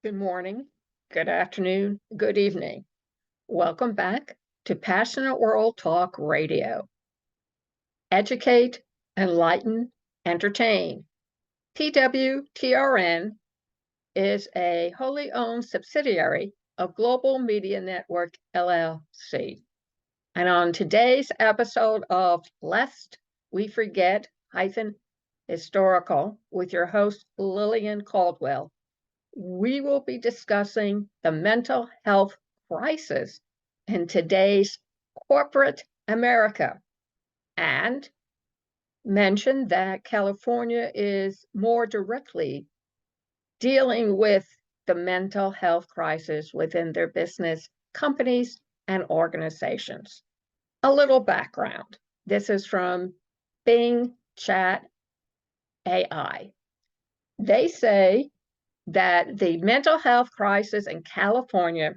Good morning, good afternoon, good evening. Welcome back to Passionate World Talk Radio. Educate, enlighten, entertain. PWTRN is a wholly owned subsidiary of Global Media Network, LLC. And on today's episode of Lest We Forget Historical with your host, Lillian Cauldwell, we will be discussing the mental health crisis in today's corporate America and mention that California is more directly dealing with the mental health crisis within their business, companies, and organizations. A little background. This is from Bing Chat AI. They say that the mental health crisis in California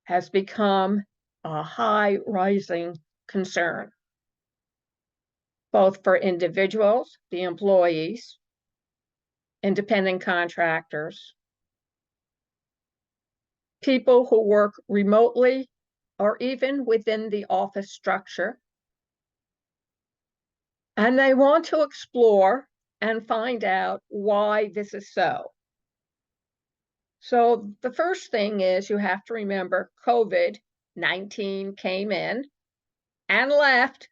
has become a high rising concern, both for individuals, the employees, independent contractors, people who work remotely or even within the office structure. And they want to explore and find out why this is so. So the first thing is you have to remember COVID-19 came in and left,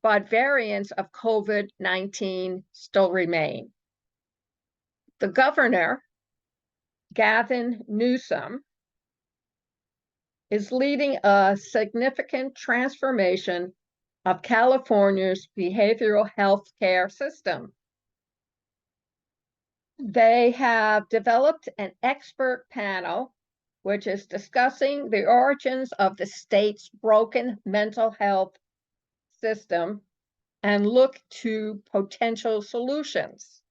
but variants of COVID-19 still remain. The governor, Gavin Newsom, is leading a significant transformation of California's behavioral health care system. They have developed an expert panel which is discussing the origins of the state's broken mental health system and look to potential solutions.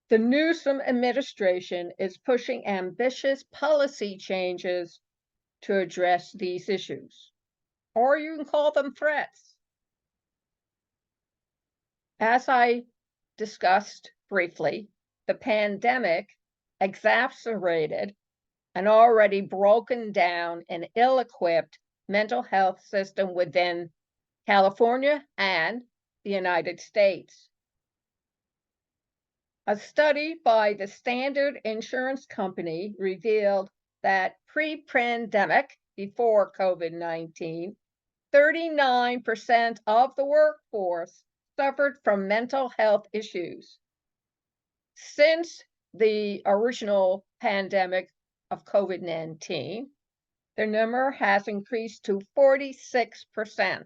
The Newsom administration is pushing ambitious policy changes to address these issues, or you can call them threats. As I discussed briefly, the pandemic exacerbated an already broken down and ill-equipped mental health system within California and the United States. A study by the Standard Insurance Company revealed that pre-pandemic, before COVID-19, 39% of the workforce suffered from mental health issues. Since the original pandemic of COVID-19, the number has increased to 46%.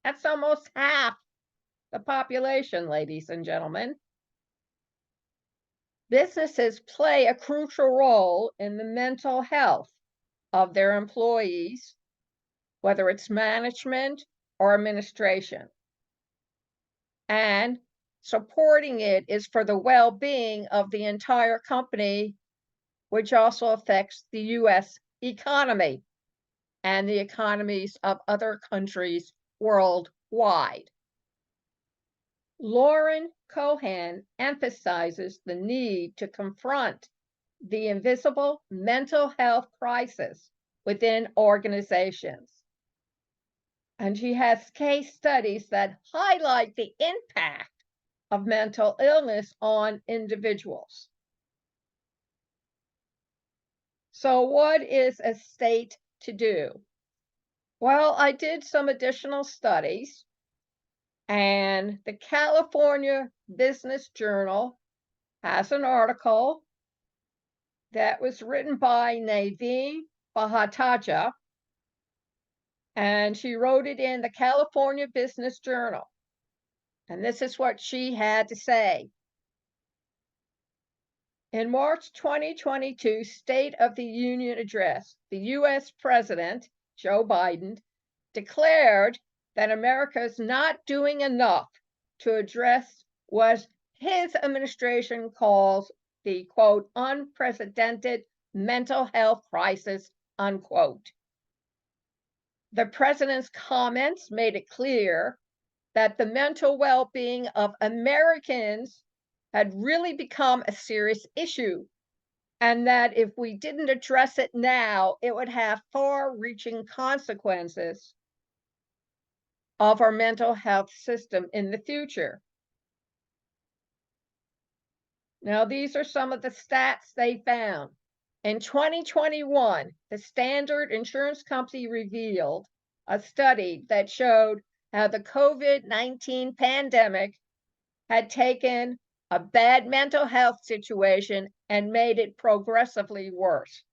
That's almost half the population, ladies and gentlemen. Businesses play a crucial role in the mental health of their employees, whether it's management or administration. And supporting it is for the well-being of the entire company, which also affects the U.S. economy and the economies of other countries worldwide. Lauren Cohan emphasizes the need to confront the invisible mental health crisis within organizations. And she has case studies that highlight the impact of mental illness on individuals. So what is a state to do? Well, I did some additional studies, and the California Business Journal has an article that was written by Naveen Bhattacharya, and she wrote it in the California Business Journal. And this is what she had to say. In March 2022 State of the Union address, the U.S. President, Joe Biden, declared that America is not doing enough to address what his administration calls the, quote, unprecedented mental health crisis, unquote. The president's comments made it clear that the mental well-being of Americans had really become a serious issue, and that if we didn't address it now, it would have far-reaching consequences of our mental health system in the future. Now, these are some of the stats they found. In 2021, the Standard Insurance Company revealed a study that showed how the COVID-19 pandemic had taken a bad mental health situation and made it progressively worse.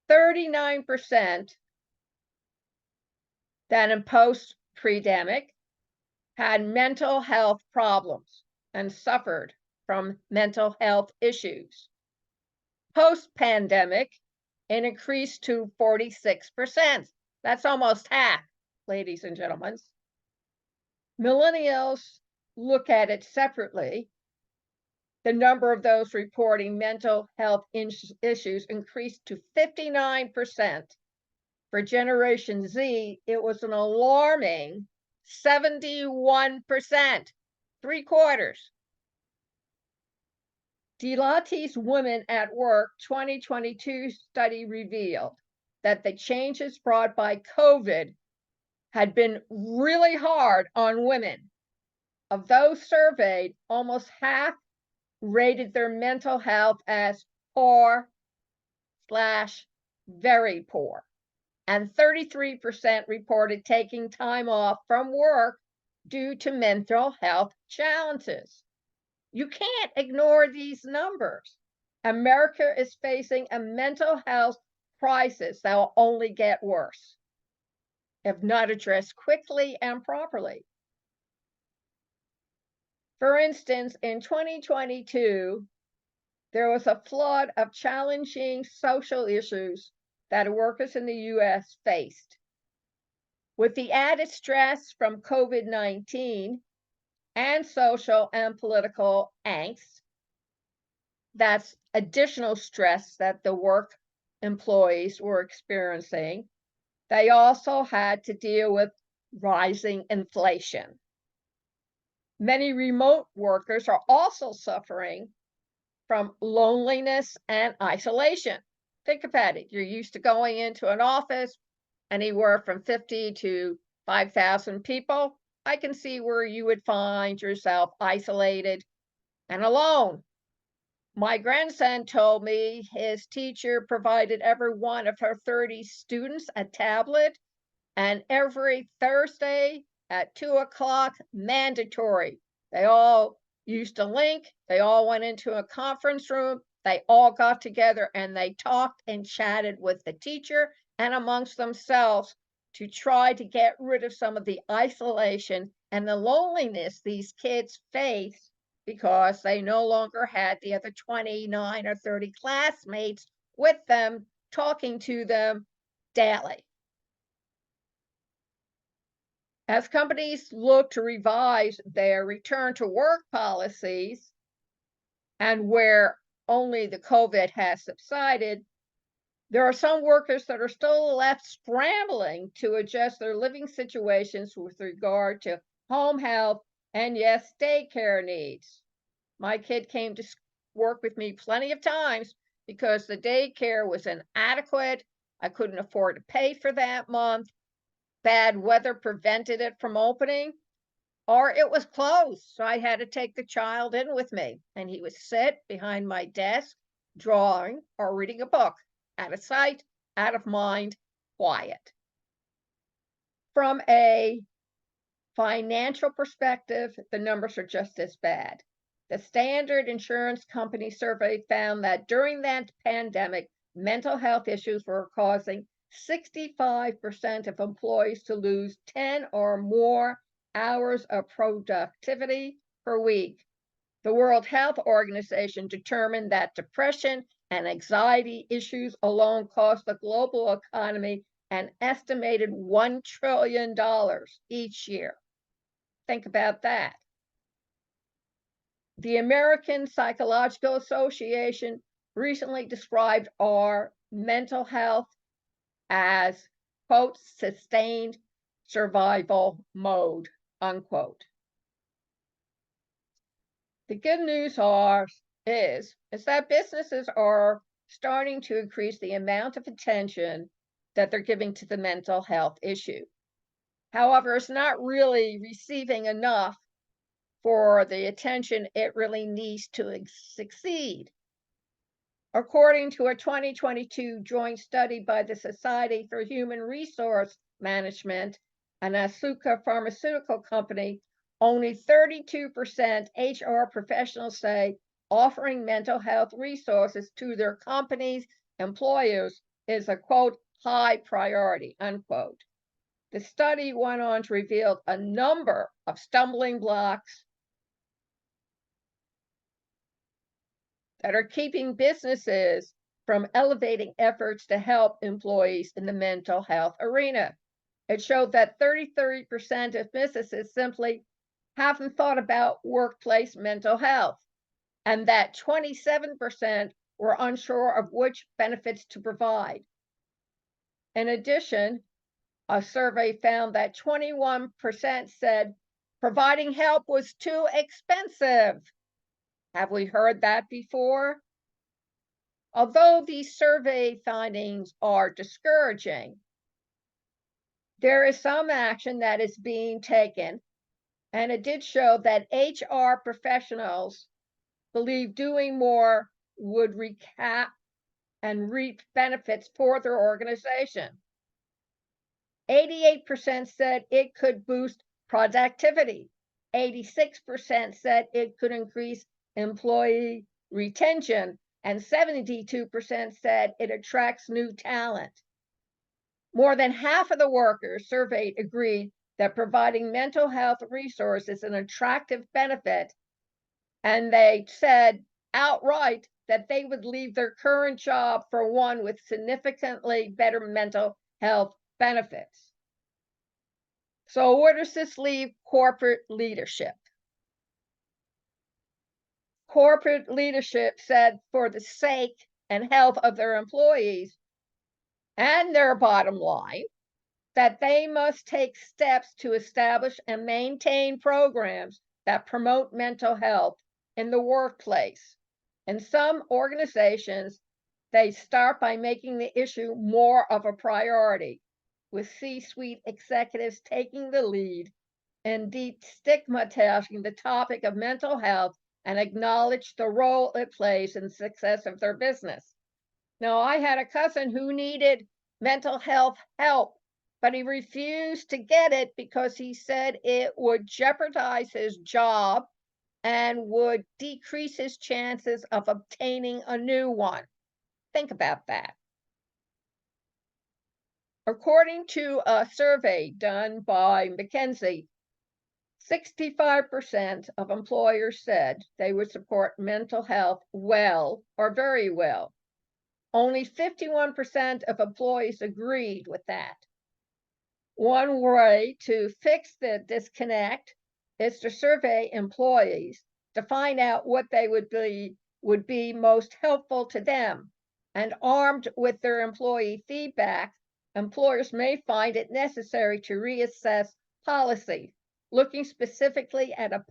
39% that in post-pandemic had mental health problems and suffered from mental health issues. Post-pandemic, it increased to 46%. That's almost half, ladies and gentlemen. Millennials look at it separately. The number of those reporting mental health issues increased to 59%. For Generation Z, it was an alarming 71%, three quarters. Deloitte's Women at Work 2022 study revealed that the changes brought by COVID had been really hard on women. Of those surveyed, almost half rated their mental health as poor/very poor, and 33% reported taking time off from work due to mental health challenges. You can't ignore these numbers. America is facing a mental health crisis that will only get worse if not addressed quickly and properly. For instance, in 2022, there was a flood of challenging social issues that workers in the U.S. faced. With the added stress from COVID-19 and social and political angst, that's additional stress that the work employees were experiencing. They also had to deal with rising inflation. Many remote workers are also suffering from loneliness and isolation. Think about it. You're used to going into an office, anywhere from 50 to 5,000 people. I can see where you would find yourself isolated and alone. My grandson told me his teacher provided every one of her 30 students a tablet, and every Thursday at 2 o'clock, mandatory. They all used a link, they all went into a conference room, they all got together and they talked and chatted with the teacher and amongst themselves to try to get rid of some of the isolation and the loneliness these kids face because they no longer had the other 29 or 30 classmates with them, talking to them daily. As companies look to revise their return to work policies, and where only the COVID has subsided, there are some workers that are still left scrambling to adjust their living situations with regard to home health and, yes, daycare needs. My kid came to work with me plenty of times because the daycare was inadequate. I couldn't afford to pay for that month. Bad weather prevented it from opening, or it was closed. So I had to take the child in with me, and he would sit behind my desk, drawing or reading a book, out of sight, out of mind, quiet. From a financial perspective, the numbers are just as bad. The Standard Insurance Company survey found that during that pandemic, mental health issues were causing 65% of employees to lose 10 or more hours of productivity per week. The World Health Organization determined that depression and anxiety issues alone cost the global economy an estimated $1 trillion each year. Think about that. The American Psychological Association recently described our mental health as, quote, sustained survival mode, unquote. The good news is that businesses are starting to increase the amount of attention that they're giving to the mental health issue. However, it's not really receiving enough for the attention it really needs to succeed. According to a 2022 joint study by the Society for Human Resource Management and Asuka Pharmaceutical Company, only 32% HR professionals say offering mental health resources to their company's employers is a quote, high priority, unquote. The study went on to reveal a number of stumbling blocks that are keeping businesses from elevating efforts to help employees in the mental health arena. It showed that 33% of businesses simply haven't thought about workplace mental health, and that 27% were unsure of which benefits to provide. In addition, a survey found that 21% said providing help was too expensive. Have we heard that before? Although these survey findings are discouraging, there is some action that is being taken, and it did show that HR professionals believe doing more would recap and reap benefits for their organization. 88% said it could boost productivity. 86% said it could increase employee retention, and 72% said it attracts new talent. More than half of the workers surveyed agreed that providing mental health resources is an attractive benefit, and they said outright that they would leave their current job for one with significantly better mental health benefits. So where does this leave corporate leadership? Corporate leadership said for the sake and health of their employees and their bottom line, that they must take steps to establish and maintain programs that promote mental health in the workplace. In some organizations, they start by making the issue more of a priority, with C-suite executives taking the lead and destigmatizing the topic of mental health and acknowledge the role it plays in the success of their business. Now, I had a cousin who needed mental health help, but he refused to get it because he said it would jeopardize his job and would decrease his chances of obtaining a new one. Think about that. According to a survey done by McKinsey, 65% of employers said they would support mental health well or very well. Only 51% of employees agreed with that. One way to fix the disconnect is to survey employees to find out what they would be most helpful to them. And armed with their employee feedback, employers may find it necessary to reassess policy, looking specifically at a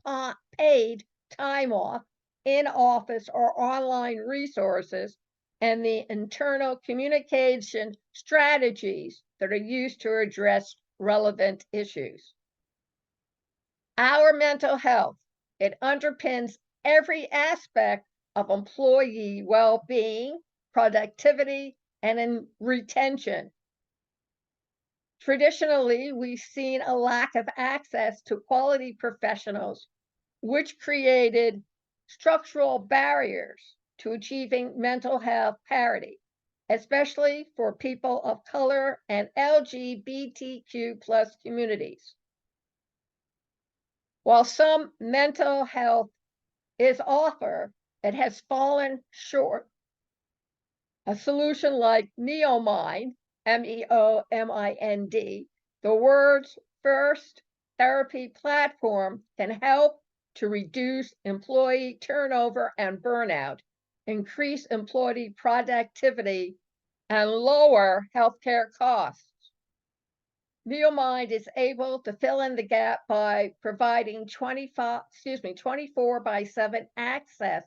paid time off, in-office or online resources, and the internal communication strategies that are used to address relevant issues. Our mental health, it underpins every aspect of employee well-being, productivity, and retention. Traditionally, we've seen a lack of access to quality professionals, which created structural barriers to achieving mental health parity, especially for people of color and LGBTQ+ communities. While some mental health is offered, it has fallen short. A solution like NeoMind, MEOMIND, the world's first therapy platform, can help to reduce employee turnover and burnout, increase employee productivity, and lower healthcare costs. NeoMind is able to fill in the gap by providing 24/7 access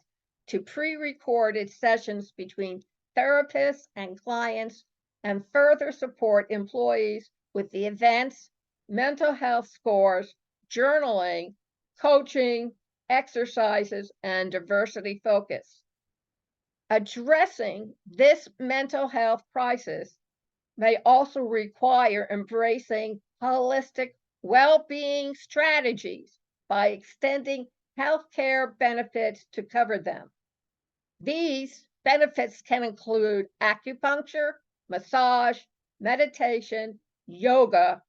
to pre-recorded sessions between therapists and clients, and further support employees with the events, mental health scores, journaling, coaching, exercises, and diversity focus. Addressing this mental health crisis may also require embracing holistic well-being strategies by extending healthcare benefits to cover them. These benefits can include acupuncture, massage, meditation, yoga,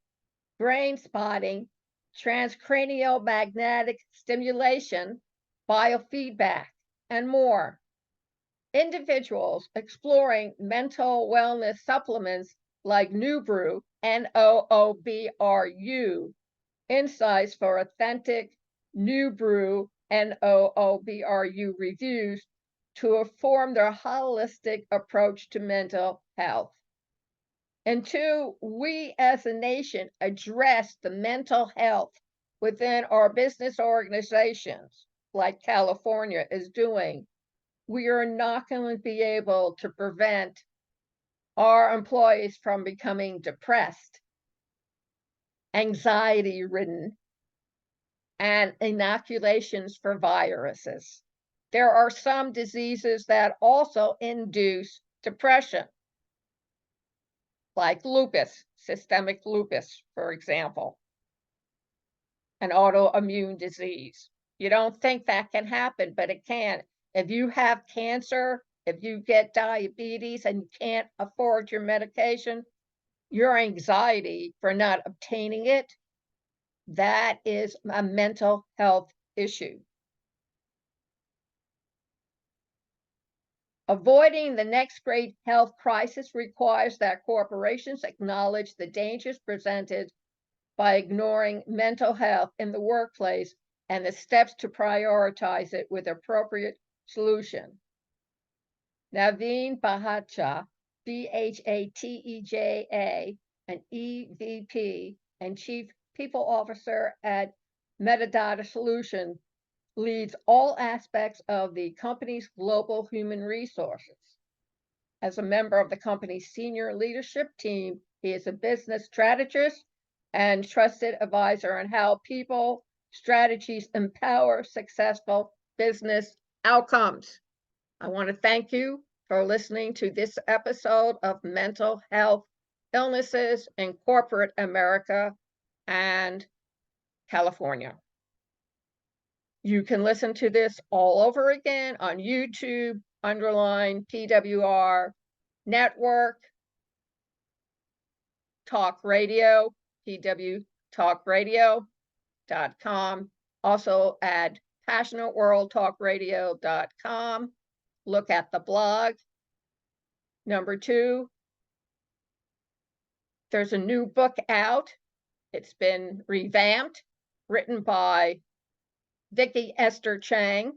brain spotting, transcranial magnetic stimulation, biofeedback, and more. Individuals exploring mental wellness supplements like Noobru, Noobru, insights for authentic Noobru, Noobru reviews to inform their holistic approach to mental health. And two, we as a nation address the mental health within our business organizations, like California is doing. We are not going to be able to prevent our employees from becoming depressed, anxiety-ridden, and inoculations for viruses. There are some diseases that also induce depression, like lupus, systemic lupus, for example, an autoimmune disease. You don't think that can happen, but it can. If you have cancer, if you get diabetes and you can't afford your medication, your anxiety for not obtaining it, that is a mental health issue. Avoiding the next great health crisis requires that corporations acknowledge the dangers presented by ignoring mental health in the workplace and the steps to prioritize it with appropriate solution. Naveen Bhateja, Bhateja, an EVP and Chief People Officer at Metadata Solution, leads all aspects of the company's global human resources. As a member of the company's senior leadership team, he is a business strategist and trusted advisor on how people strategies empower successful business outcomes. I want to thank you for listening to this episode of Mental Health Illnesses in Corporate America and California. You can listen to this all over again on YouTube, underline PWR Network, Talk Radio, pwtalkradio.com. Also at passionateworldtalkradio.com. Look at the blog. Number 2, there's a new book out. It's been revamped, written by Vicki Esther Chang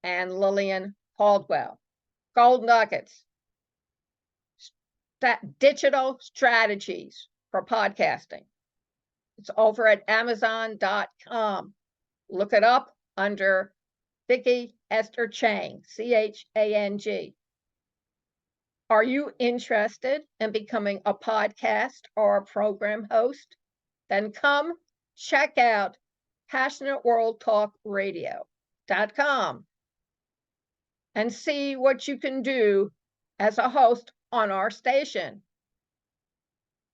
and Lillian Cauldwell. Gold Nuggets, digital strategies for podcasting. It's over at Amazon.com. Look it up under Vicki Esther Chang, Chang. Are you interested in becoming a podcast or a program host? Then come check out PassionateWorldTalkRadio.com and see what you can do as a host on our station.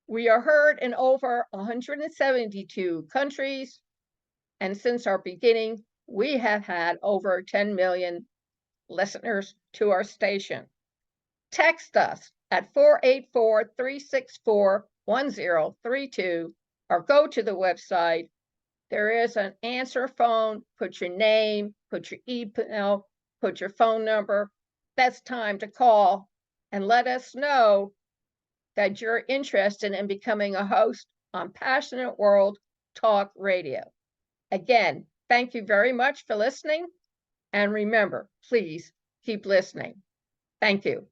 We are heard in over 172 countries, and since our beginning, we have had over 10 million listeners to our station. Text us at 484-364-1032 or go to the website. There is an answer phone. Put your name, put your email, put your phone number. Best time to call and let us know that you're interested in becoming a host on Passionate World Talk Radio. Again, thank you very much for listening. And remember, please keep listening. Thank you.